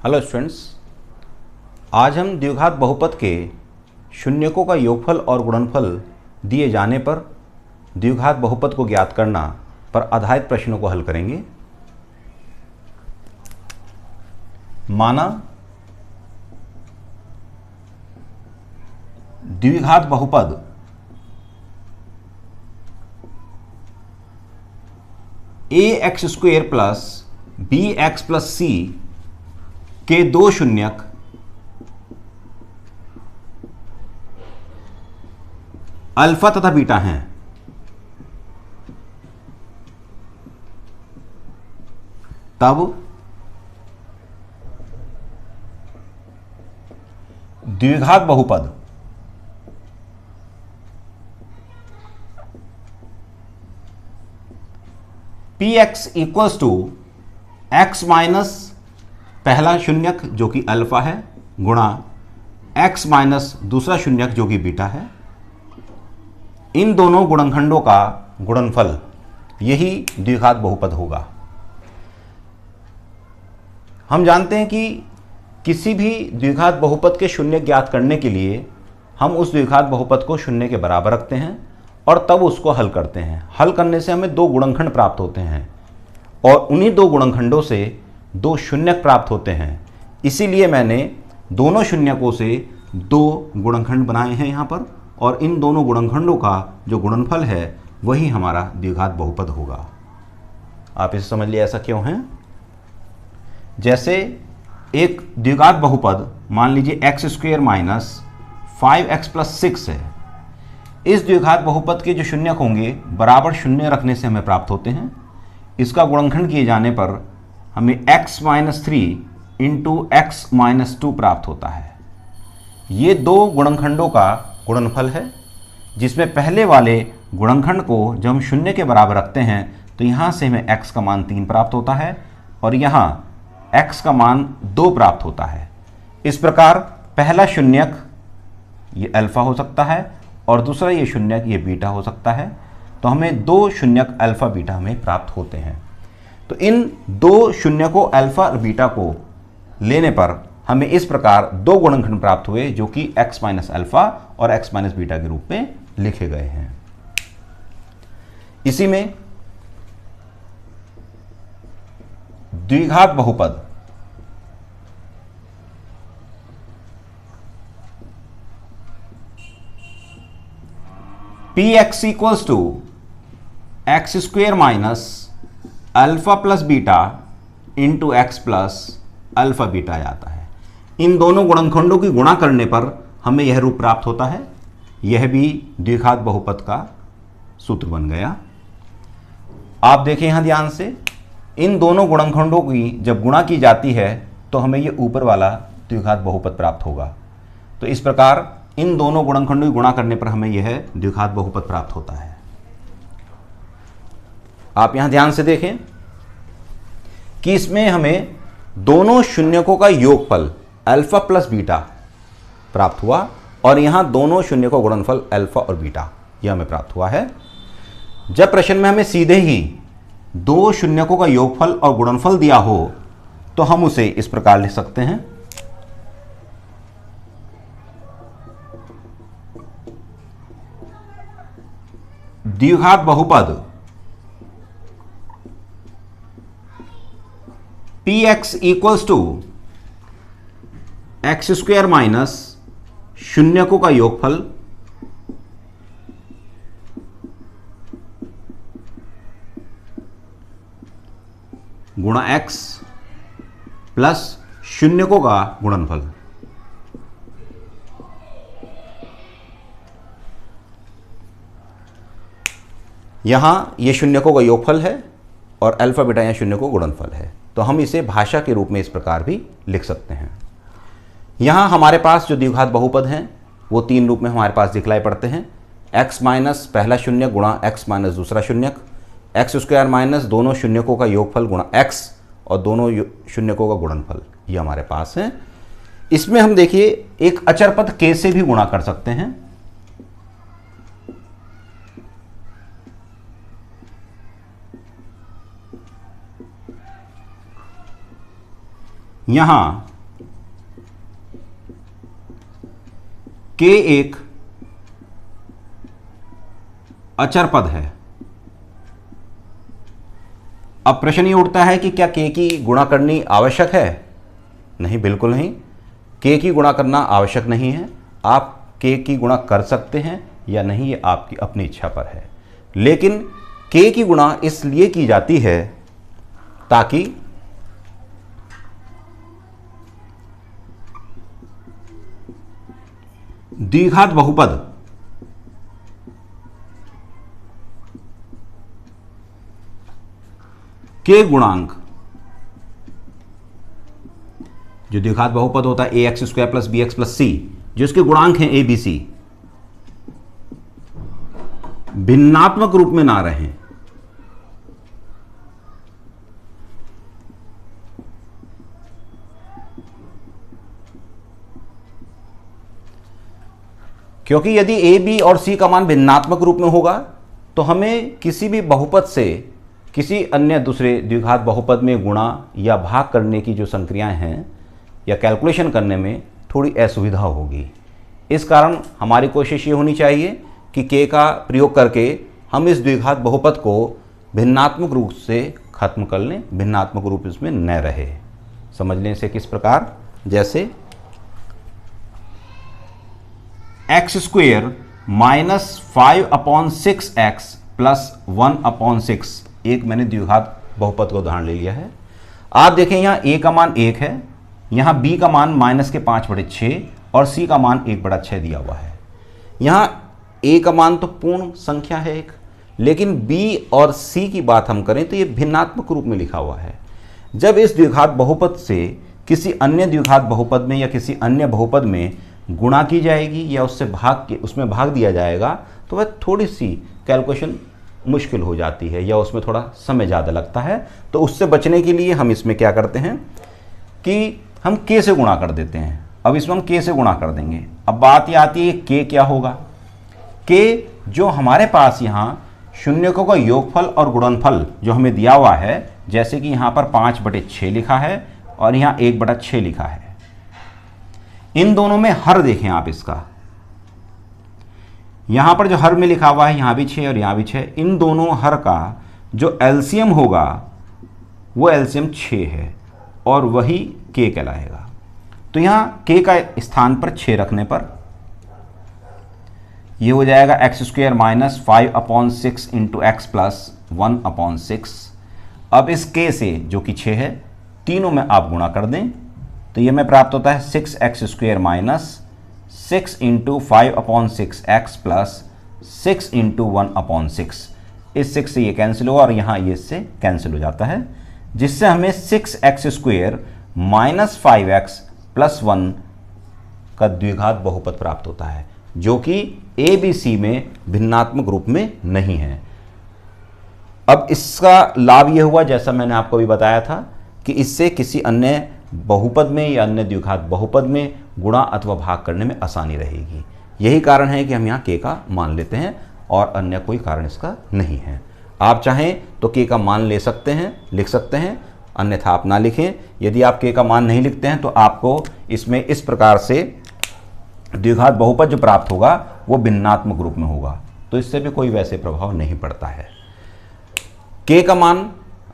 Hello students, आज हम द्विघात बहुपद के शून्यकों का योगफल और गुणनफल दिए जाने पर द्विघात बहुपद को ज्ञात करना पर आधारित प्रश्नों को हल करेंगे। माना द्विघात बहुपद ax² plus bx plus c के दो शून्यक अल्फा तथा बीटा हैं। तब द्विघात बहुपद px equals to x minus पहला शून्यक जो कि अल्फा है गुणा x माइनस दूसरा शून्यक जो कि बीटा है, इन दोनों गुणनखंडों का गुणनफल यही द्विघात बहुपद होगा। हम जानते हैं कि किसी भी द्विघात बहुपद के शून्य ज्ञात करने के लिए हम उस द्विघात बहुपद को शून्य के बराबर रखते हैं और तब उसको हल करते हैं। हल करने से हमें दो गुणनखंड प्राप्त होते हैं और उन्हीं दो गुणनखंडों से दो शून्यक प्राप्त होते हैं। इसीलिए मैंने दोनों शून्यकों से दो गुणनखंड बनाए हैं यहाँ पर, और इन दोनों गुणनखंडों का जो गुणनफल है वही हमारा द्विघात बहुपद होगा। आप इसे समझ लिए ऐसा क्यों है। जैसे एक द्विघात बहुपद मान लीजिए x² माइनस 5x प्लस 6 है। इस द्विघात बहुपद के जो शून्यक होंगे बराबर शून्य रखने से हमें प्राप्त होते हैं। इसका गुणनखंड किए जाने पर हमें x minus 3 into x minus 2 प्राप्त होता है। ये दो गुणनखंडों का गुणनफल है, जिसमें पहले वाले गुणनखंड को जब हम शून्य के बराबर रखते हैं तो यहाँ से हमें x का मान 3 प्राप्त होता है और यहाँ x का मान 2 प्राप्त होता है। इस प्रकार पहला शून्यक ये अल्फा हो सकता है और दूसरा ये शून्यक ये बीटा हो सकता है। तो हमें दो शून्यक अल्फा बीटा हमें प्राप्त होते हैं। तो इन दो शून्यकों अल्फा और बीटा को लेने पर हमें इस प्रकार दो गुणनखंड प्राप्त हुए जो कि x माइनस अल्फा और x माइनस बीटा के रूप में लिखे गए हैं। इसी में द्विघात बहुपद px equals to x² minus alpha plus beta into x plus alpha beta आता है। इन दोनों गुणनखंडों की गुणा करने पर हमें यह रूप प्राप्त होता है। यह भी द्विघात बहुपद का सूत्र बन गया। आप देखें यहां ध्यान से, इन दोनों गुणनखंडों की जब गुणा की जाती है तो हमें यह ऊपर वाला द्विघात बहुपद प्राप्त होगा। तो इस प्रकार इन दोनों गुणनखंडों की गुणा करने पर हमें यह द्विघात बहुपद प्राप्त होता है। आप यहां ध्यान से देखें कि इसमें हमें दोनों शून्यकों का योगफल अल्फा प्लस बीटा प्राप्त हुआ और यहां दोनों शून्यकों का गुणनफल अल्फा और बीटा यह हमें प्राप्त हुआ है। जब प्रश्न में हमें सीधे ही दो शून्यकों का योगफल और गुणनफल दिया हो तो हम उसे इस प्रकार लिख सकते हैं। द्विघात बहुपद px equals to x² minus शून्यकों का योगफल गुणा x प्लस शून्यकों का गुणनफल। यहां ये शून्यकों का योगफल है और अल्फा बीटा यहाँ शून्यकों का गुणनफल है। तो हम इसे भाषा के रूप में इस प्रकार भी लिख सकते हैं। यहाँ हमारे पास जो द्विघात बहुपद हैं वो तीन रूप में हमारे पास दिखलाई पड़ते हैं। x माइनस पहला शून्यक गुणा x माइनस दूसरा शून्यक, x² माइनस दोनों शून्यकों का योगफल गुणा x और दोनों शून्यकों का गुणनफल, ये हमारे पास है। इसमें हम देखिए एक अचर पद k से भी गुणा कर सकते हैं। यहां k एक अचर पद है। अब प्रश्न ये उठता है कि क्या k की गुणा करनी आवश्यक है? नहीं, बिल्कुल नहीं। k की गुणा करना आवश्यक नहीं है। आप k की गुणा कर सकते हैं या नहीं, ये आपकी अपनी इच्छा पर है। लेकिन k की गुणा इसलिए की जाती है ताकि द्विघात बहुपद के गुणांक, जो द्विघात बहुपद होता है A X square plus B X plus C, जो इसके गुणांक हैं ए बी सी, भिन्नात्मक रूप में ना रहें। क्योंकि यदि ए बी और सी का मान भिन्नात्मक रूप में होगा तो हमें किसी भी बहुपद से किसी अन्य दूसरे द्विघात बहुपद में गुणा या भाग करने की जो संक्रियाएं हैं या कैलकुलेशन करने में थोड़ी असुविधा होगी। इस कारण हमारी कोशिश ये होनी चाहिए कि k का प्रयोग करके हम इस द्विघात बहुपद को भिन्नात्मक रूप से खत्म कर लें, भिन्नात्मक रूप इसमें न रहे। समझ लें इसे किस प्रकार, जैसे x square minus 5/6x plus 1/6, एक मैंने द्विघात बहुपद का उदाहरण ले लिया है। आप देखें यहाँ a का मान 1 है, यहाँ b का मान -5/6 और c का मान 1/6 दिया हुआ है। यहाँ a का मान तो पूर्ण संख्या है एक, लेकिन b और c की बात हम करें तो ये भिन्नात्मक रूप में लिखा हुआ है। जब इस द्विघात बहुपद से किसी अन्य द्विघात बहुपद में या किसी अन्य बहुपद में गुणा की जाएगी या उसमें भाग दिया जाएगा तो वह थोड़ी सी कैलकुलेशन मुश्किल हो जाती है या उसमें थोड़ा समय ज़्यादा लगता है। तो उससे बचने के लिए हम इसमें क्या करते हैं कि हम k से गुणा कर देते हैं। अब इसमें हम k से गुणा कर देंगे। अब बात ये आती है k क्या होगा। k जो हमारे पास यहाँ शून्यकों का योगफल और गुणनफल जो हमें दिया हुआ है, जैसे कि यहाँ पर 5/6 लिखा है और यहाँ 1/6 लिखा है। इन दोनों में हर देखें आप इसका, यहाँ पर जो हर में लिखा हुआ है यहाँ भी 6 और यहाँ भी 6, इन दोनों हर का जो एलसीएम होगा वो एलसीएम 6 है और वही k कहलाएगा। तो यहाँ k का स्थान पर 6 रखने पर ये हो जाएगा x square minus 5/6 into x plus 1/6। अब इस k से जो कि 6 है, तीनों में आप गुणा कर दें तो ये में प्राप्त होता है 6x square minus 6 into 5/6x plus 6 into 1/6। इस 6 से ये कैंसिल होगा और यहाँ ये इससे कैंसिल हो जाता है, जिससे हमें 6x square minus 5x plus 1 का द्विघात बहुपद प्राप्त होता है, जो कि ए बी सी में भिन्नात्मक रूप में नहीं है। अब इसका लाभ यह हुआ, जैसा मैंने आपको भी बताया था, कि इससे किसी अन्य बहुपद में या अन्य द्विघात बहुपद में गुणा अथवा भाग करने में आसानी रहेगी। यही कारण है कि हम यहाँ k का मान लेते हैं और अन्य कोई कारण इसका नहीं है। आप चाहें तो k का मान ले सकते हैं, लिख सकते हैं, अन्यथा आप ना लिखें। यदि आप k का मान नहीं लिखते हैं तो आपको इसमें इस प्रकार से द्विघात बहुपद जो प्राप्त होगा वो भिन्नात्मक रूप में होगा, तो इससे भी कोई वैसे प्रभाव नहीं पड़ता है। k का मान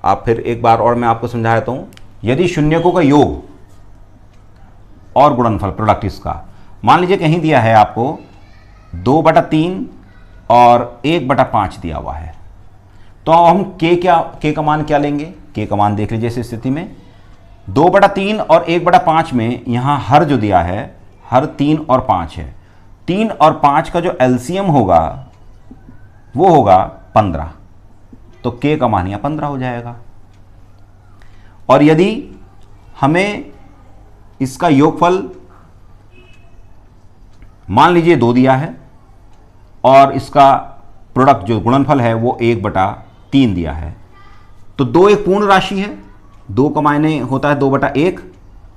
आप फिर एक बार और मैं आपको समझा देता हूँ। यदि शून्यकों का योग और गुणनफल प्रोडक्ट इसका मान लीजिए कहीं दिया है आपको 2/3 और 1/5 दिया हुआ है, तो हम k का मान क्या लेंगे। k का मान देख लीजिए इस स्थिति में 2/3 और 1/5 में यहाँ हर जो दिया है, हर 3 और 5 है। 3 और 5 का जो एलसीएम होगा वो होगा 15, तो k का मान यहाँ 15 हो जाएगा। और यदि हमें इसका योगफल मान लीजिए 2 दिया है और इसका प्रोडक्ट जो गुणनफल है वो 1/3 दिया है, तो 2 एक पूर्ण राशि है, 2 का मायने होता है 2/1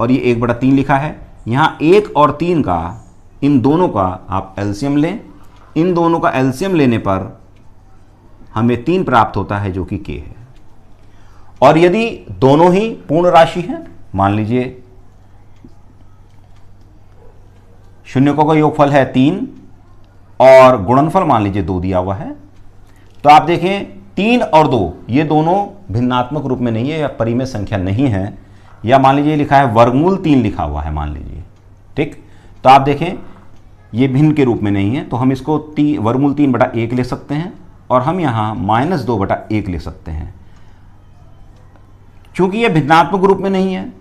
और ये 1/3 लिखा है। यहाँ 1 और 3 का, इन दोनों का आप एलसीएम लें। इन दोनों का एलसीएम लेने पर हमें 3 प्राप्त होता है, जो कि k है। और यदि दोनों ही पूर्ण राशि हैं, मान लीजिए शून्यकों का योगफल है 3 और गुणनफल मान लीजिए 2 दिया हुआ है। तो आप देखें 3 और 2 ये दोनों भिन्नात्मक रूप में नहीं है या परिमेय संख्या नहीं है, या मान लीजिए लिखा है वर्गमूल 3 लिखा हुआ है मान लीजिए, ठीक। तो आप देखें ये भिन्न के रूप में नहीं है, तो हम इसको वर्गमूल 3/1 ले सकते हैं और हम यहाँ -2/1 ले सकते हैं। चूंकि ये भिन्नात्मक रूप में नहीं है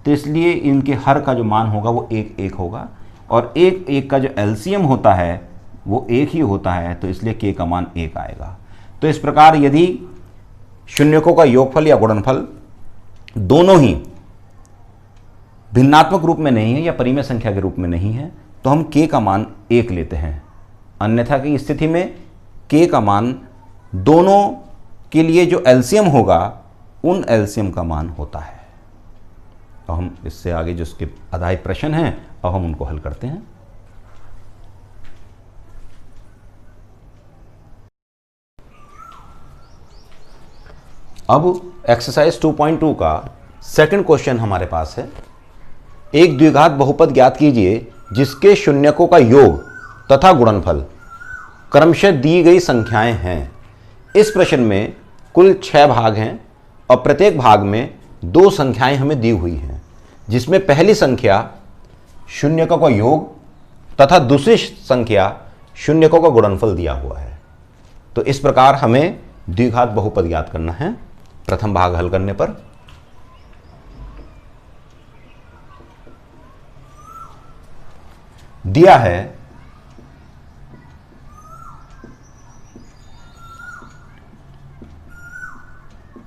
तो इसलिए इनके हर का जो मान होगा वो 1 होगा, और 1 का जो एलसीएम होता है वो 1 ही होता है, तो इसलिए k का मान 1 आएगा। तो इस प्रकार यदि शून्यकों का योगफल या गुणनफल दोनों ही भिन्नात्मक रूप में नहीं है या परिमेय संख्या के रूप में नहीं है तो हम k का मान 1 लेते हैं। अन्यथा की स्थिति में k का मान दोनों के लिए जो एलसीएम होगा उन एलसीएम का मान होता है। अब हम इससे आगे जो उसके आधारित प्रश्न हैं अब हम उनको हल करते हैं। अब एक्सरसाइज 2.2 का सेकंड क्वेश्चन हमारे पास है। एक द्विघात बहुपद ज्ञात कीजिए जिसके शून्यकों का योग तथा गुणनफल क्रमशः दी गई संख्याएं हैं। इस प्रश्न में कुल 6 भाग हैं और प्रत्येक भाग में 2 संख्याएं हमें दी हुई हैं, जिसमें पहली संख्या शून्यकों का योग तथा दूसरी संख्या शून्यकों का गुणनफल दिया हुआ है। तो इस प्रकार हमें द्विघात बहुपद ज्ञात करना है। प्रथम भाग हल करने पर दिया है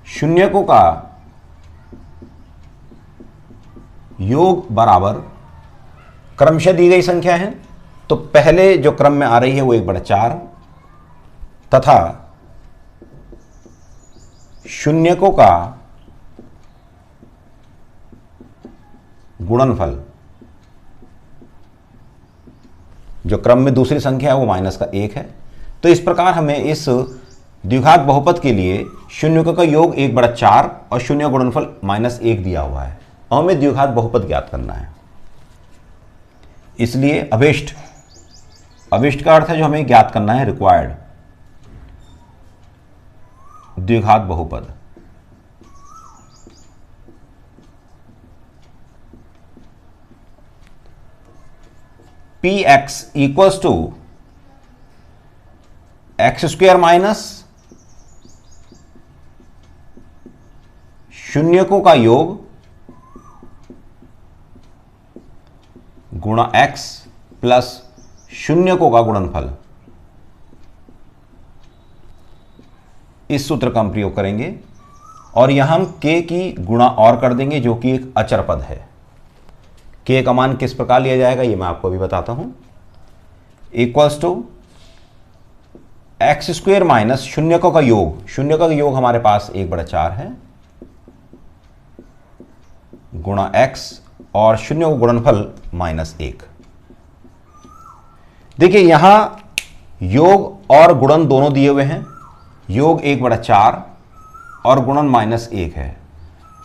शून्यकों का योग बराबर क्रमशः दी गई संख्या है, तो पहले जो क्रम में आ रही है वो 1/4 तथा शून्यकों का गुणनफल जो क्रम में दूसरी संख्या है वो -1 है। तो इस प्रकार हमें इस द्विघात बहुपद के लिए शून्यकों का योग 1/4 और शून्य गुणनफल -1 दिया हुआ है और हमें द्विघात बहुपद ज्ञात करना है। इसलिए अभिष्ट का अर्थ है जो हमें ज्ञात करना है, रिक्वायर्ड द्विघात बहुपद। Px equals to x² minus शून्यकों का योग गुणा x प्लस शून्यकों का गुणनफल। इस सूत्र का हम प्रयोग करेंगे और यहां हम k की गुणा और कर देंगे जो कि एक अचर पद है। k का मान किस प्रकार लिया जाएगा ये मैं आपको अभी बताता हूं। इक्वल्स टू x² माइनस शून्यकों का योग हमारे पास 1/4 है गुणा x और शून्य को गुणनफल -1। देखिए यहां योग और गुणन दोनों दिए हुए हैं, योग 1/4 और गुणन -1 है।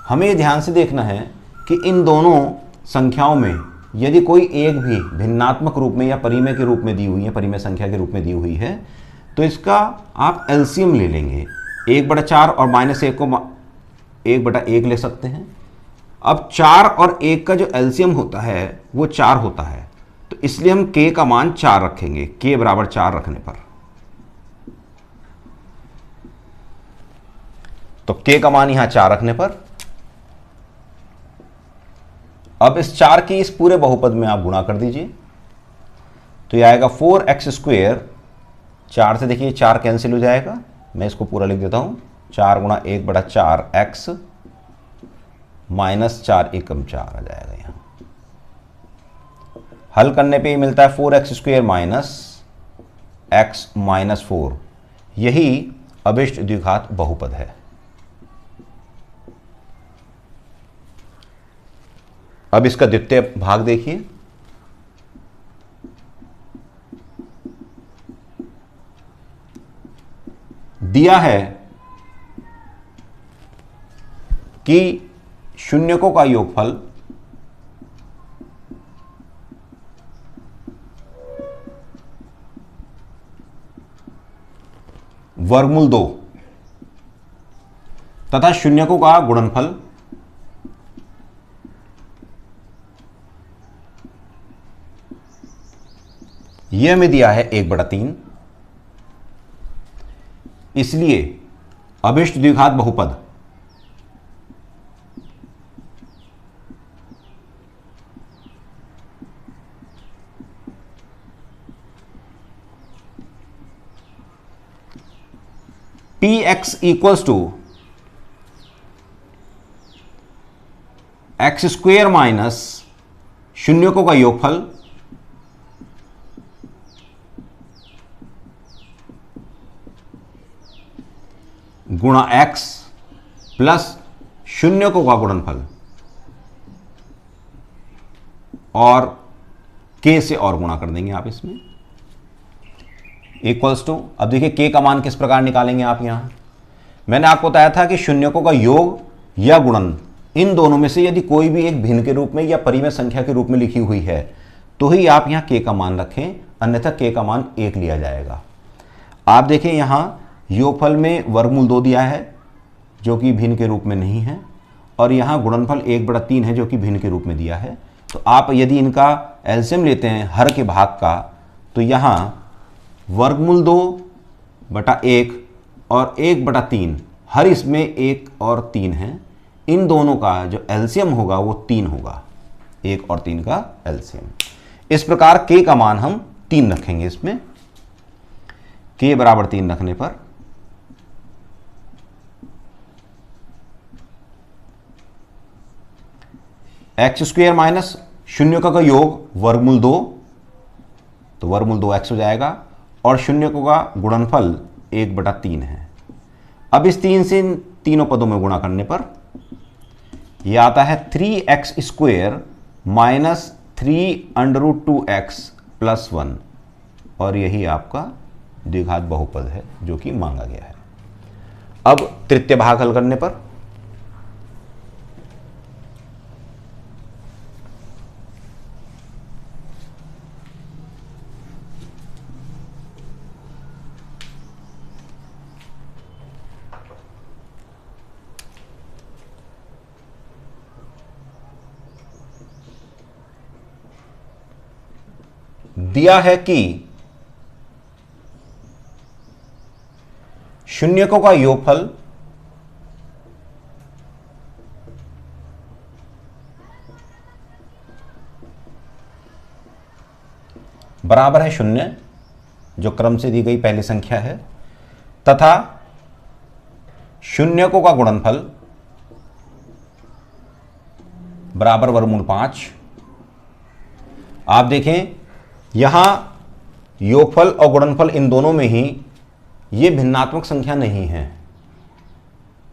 हमें ध्यान से देखना है कि इन दोनों संख्याओं में यदि कोई एक भी भिन्नात्मक रूप में या परिमेय के रूप में दी हुई है, परिमेय संख्या के रूप में दी हुई है, तो इसका आप एलसीएम ले लेंगे। 1/4 और -1 को 1/1 ले सकते हैं। अब 4 और 1 का जो एलसीएम होता है वो 4 होता है, तो इसलिए हम k का मान 4 रखेंगे, k बराबर 4 रखने पर। तो k का मान यहां 4 रखने पर अब इस 4 की इस पूरे बहुपद में आप गुणा कर दीजिए, तो यह आएगा 4x²। 4 से देखिए 4 कैंसिल हो जाएगा, मैं इसको पूरा लिख देता हूं, 4 गुणा 1/4x -4 एकम 4 आ जाएगा। यहां हल करने पे ही मिलता है 4x² माइनस x -4। यही अभिष्ट द्विघात बहुपद है। अब इसका द्वितीय भाग देखिए। दिया है कि शून्यकों का योगफल वर्गमूल 2 तथा शून्यकों का गुणनफल यह हमें दिया है 1/3। इसलिए अभिष्ट द्विघात बहुपद Px equals to X square minus शून्यकों का योगफल गुणा x प्लस शून्यकों का गुणनफल और k से और गुणा कर देंगे आप इसमें इक्वल्स टू। अब देखिए k का मान किस प्रकार निकालेंगे आप यहां। मैंने आपको बताया था कि शून्यकों का योग या गुणन, इन दोनों में से यदि कोई भी एक भिन्न के रूप में या परिमेय संख्या के रूप में लिखी हुई है तो ही आप यहां k का मान रखें, अन्यथा k का मान 1 लिया जाएगा। आप देखें यहां योगफल में वर्गमूल 2 दिया है जो कि भिन्न के रूप में नहीं है, और यहाँ गुणनफल 1/3 है जो कि भिन्न के रूप में दिया है। तो आप यदि इनका एलसीएम लेते हैं हर के भाग का, तो यहाँ वर्गमूल 2/1 और 1/3, हर इसमें 1 और 3 है, इन दोनों का जो एलसीएम होगा वो 3 होगा, 1 और 3 का एलसीएम। इस प्रकार k का मान हम 3 रखेंगे इसमें। k बराबर 3 रखने पर एक्स स्क्वेयर माइनस शून्यकों का योग वर्गमूल 2, तो वर्गमूल 2x हो जाएगा, और शून्यकों का गुणनफल 1/3 है। अब इस 3 से इन तीनों पदों में गुणा करने पर यह आता है 3x square minus 3√2x plus 1, और यही आपका द्विघात बहुपद है जो कि मांगा गया है। अब तृतीय भाग हल करने पर दिया है कि शून्यकों का योगफल बराबर है 0, जो क्रम से दी गई पहली संख्या है, तथा शून्यकों का गुणनफल बराबर वर्गमूल 5। आप देखें यहां योगफल और गुणनफल इन दोनों में ही ये भिन्नात्मक संख्या नहीं है,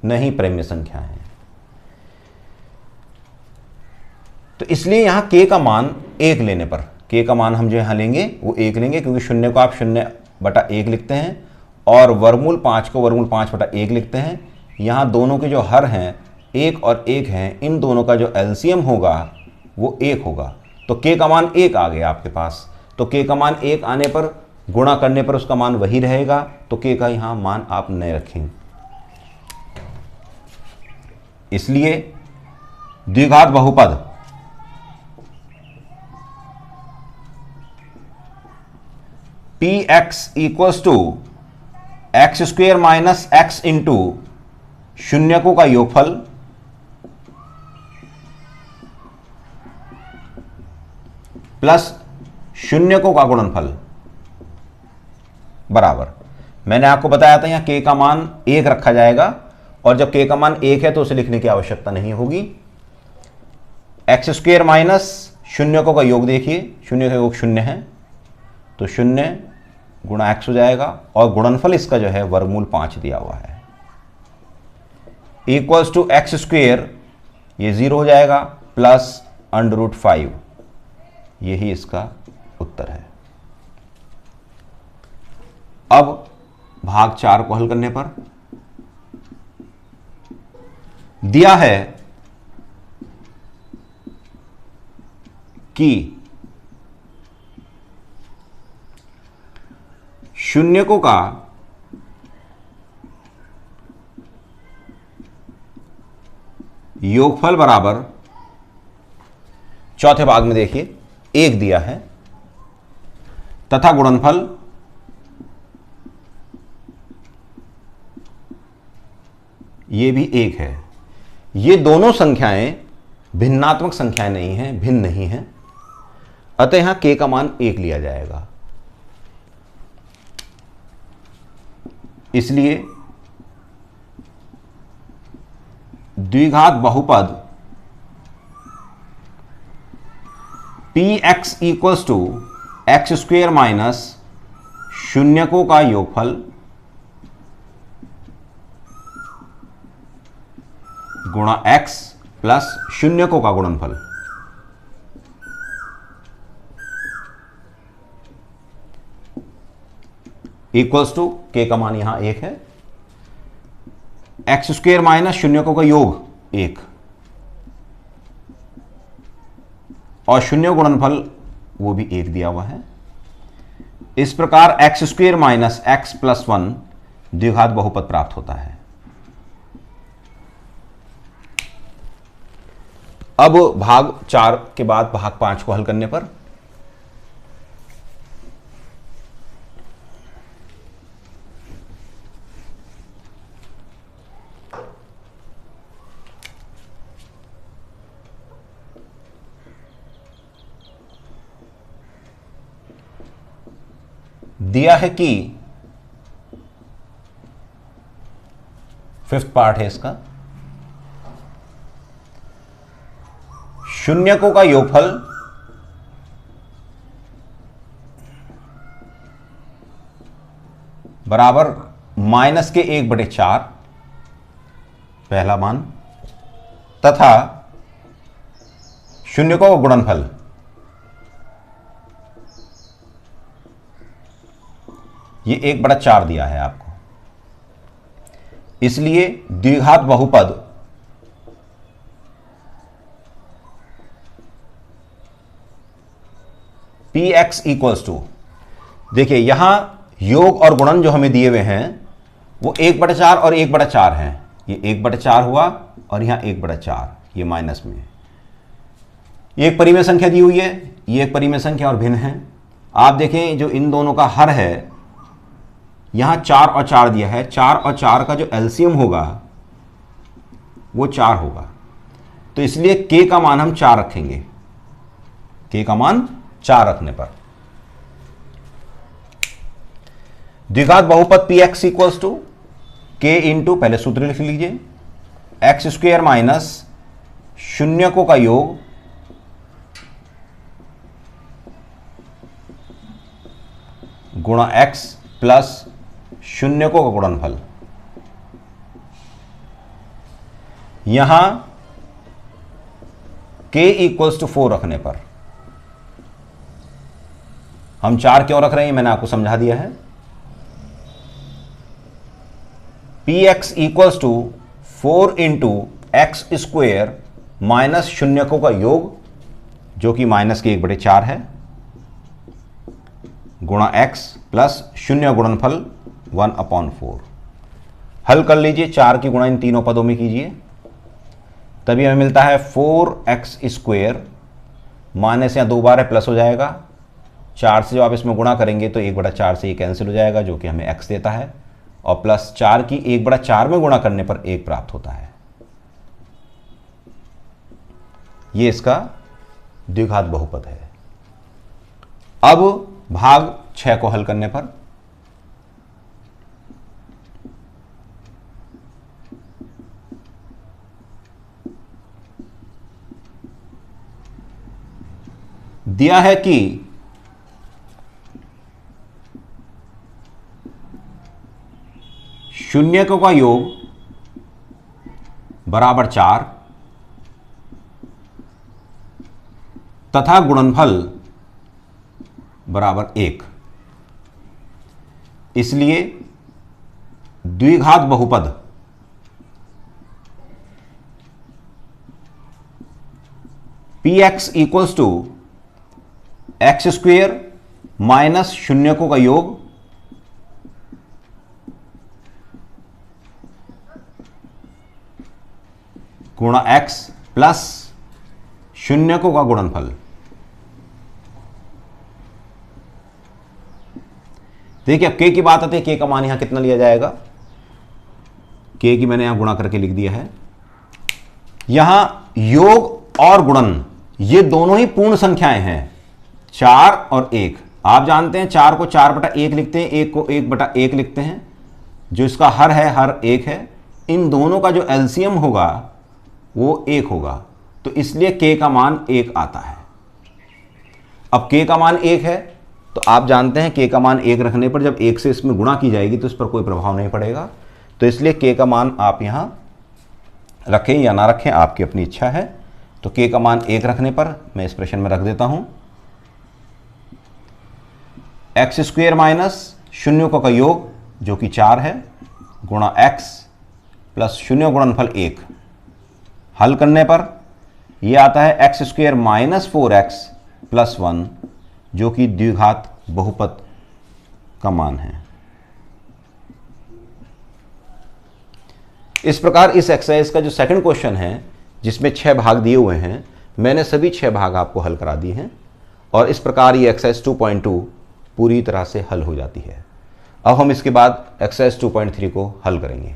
नहीं परिमेय संख्या है, तो इसलिए यहां k का मान 1 लेने पर, k का मान हम जो यहां लेंगे वो 1 लेंगे, क्योंकि शून्य को आप 0/1 लिखते हैं और वर्गमूल 5 को वर्गमूल 5/1 लिखते हैं। यहां दोनों के जो हर हैं 1 और 1 हैं, इन दोनों का जो एलसीएम होगा वो 1 होगा, तो k का मान 1 आ गया आपके पास। तो k का मान 1 आने पर गुणा करने पर उसका मान वही रहेगा, तो k का यहां मान आप नए रखेंगे। इसलिए द्विघात बहुपद Px equals to X square minus X into शून्यकों का योगफल प्लस शून्यकों का गुणनफल बराबर, मैंने आपको बताया था यहां k का मान 1 रखा जाएगा, और जब k का मान 1 है तो उसे लिखने की आवश्यकता नहीं होगी। एक्स स्क्वेयर माइनस शून्यकों का योग, देखिए शून्य का योग 0 है, तो 0 गुणा x हो जाएगा, और गुणनफल इसका जो है वर्गमूल 5 दिया हुआ है, इक्वल्स टू एक्स स्क्वेयर, ये 0 हो जाएगा, प्लस √5, यही इसका उत्तर है। अब भाग 4 को हल करने पर दिया है कि शून्यकों का योगफल बराबर, चौथे भाग में देखिए 1 दिया है, तथा गुणनफल ये भी 1 है। ये दोनों संख्याएं भिन्नात्मक संख्याएं नहीं हैं, भिन्न नहीं हैं, अतः यहां k का मान 1 लिया जाएगा। इसलिए द्विघात बहुपद px equals to X square minus शून्यकों का योगफल गुणा x प्लस शून्यकों का गुणनफल। इक्वल्स टू k का मान यहां 1 है, एक्स स्क्वेयर माइनस शून्यकों का योग 1 और शून्य गुणनफल वो भी 1 दिया हुआ है। इस प्रकार x square minus x plus 1 द्विघात बहुपद प्राप्त होता है। अब भाग 4 के बाद भाग 5 को हल करने पर दिया है कि 5th पार्ट है इसका, शून्यकों का योगफल बराबर माइनस के 1/4 पहला मान, तथा शून्यकों का गुणनफल ये 1/4 दिया है आपको। इसलिए द्विघात बहुपद px इक्वल्स टू, देखिए यहां योग और गुणन जो हमें दिए हुए हैं वो 1/4 और 1/4 हैं। ये 1/4 हुआ और यहां 1/4, ये माइनस में। ये एक परिमेय संख्या दी हुई है, ये एक परिमेय संख्या और भिन्न है। आप देखें जो इन दोनों का हर है, यहां 4 और 4 दिया है, 4 और 4 का जो एलसीएम होगा वो 4 होगा। तो इसलिए k का मान हम 4 रखेंगे, k का मान 4 रखने पर द्विघात बहुपद px equals to k into, पहले सूत्र लिख लीजिए, एक्स स्क्वेयर माइनस शून्यकों का योग गुणा x प्लस शून्यकों का गुणनफल। यहां k इक्वल्स टू 4 रखने पर, हम 4 क्यों रख रहे हैं मैंने आपको समझा दिया है। px equals to 4 into X square minus शून्यकों का योग जो कि माइनस के 1/4 है, गुणा x प्लस शून्य गुणनफल 1/4। हल कर लीजिए, 4 की गुणा इन तीनों पदों में कीजिए, तभी हमें मिलता है 4x स्क्वेयर, माइनस यहां 2 बार है, प्लस हो जाएगा। 4 से जब आप इसमें गुणा करेंगे तो 1/4 से ये कैंसिल हो जाएगा, जो कि हमें x देता है, और प्लस 4 की 1/4 में गुणा करने पर 1 प्राप्त होता है। ये इसका द्विघात बहुपद है। अब भाग 6 को हल करने पर दिया है कि शून्यकों का योग बराबर 4 तथा गुणनफल बराबर 1। इसलिए द्विघात बहुपद px equals to X square minus शून्यकों का योग गुणा x प्लस शून्यकों का गुणनफल। देखिए अब k की बात आती है, k का मान यहां कितना लिया जाएगा, k की मैंने यहां गुणा करके लिख दिया है। यहां योग और गुणन ये दोनों ही पूर्ण संख्याएं हैं, 4 और 1। आप जानते हैं 4 को 4/1 लिखते हैं, 1 को 1/1 लिखते हैं, जो इसका हर है हर 1 है। इन दोनों का जो एलसीएम होगा वो 1 होगा, तो इसलिए k का मान 1 आता है। अब k का मान 1 है तो आप जानते हैं k का मान 1 रखने पर जब 1 से इसमें गुणा की जाएगी तो इस पर कोई प्रभाव नहीं पड़ेगा, तो इसलिए k का मान आप यहां रखें या ना रखें आपकी अपनी इच्छा है। तो k का मान 1 रखने पर मैं इस प्रश्न में रख देता हूं x² माइनस शून्यों का योग जो कि 4 है गुणा x प्लस शून्य गुणनफल 1। हल करने पर यह आता है x² माइनस 4x प्लस 1 जो कि द्विघात बहुपद का मान है। इस प्रकार इस एक्सरसाइज का जो सेकंड क्वेश्चन है जिसमें 6 भाग दिए हुए हैं, मैंने सभी 6 भाग आपको हल करा दिए हैं और इस प्रकार ये एक्सरसाइज 2.2 पूरी तरह से हल हो जाती है। अब हम इसके बाद एक्सरसाइज 2.3 को हल करेंगे।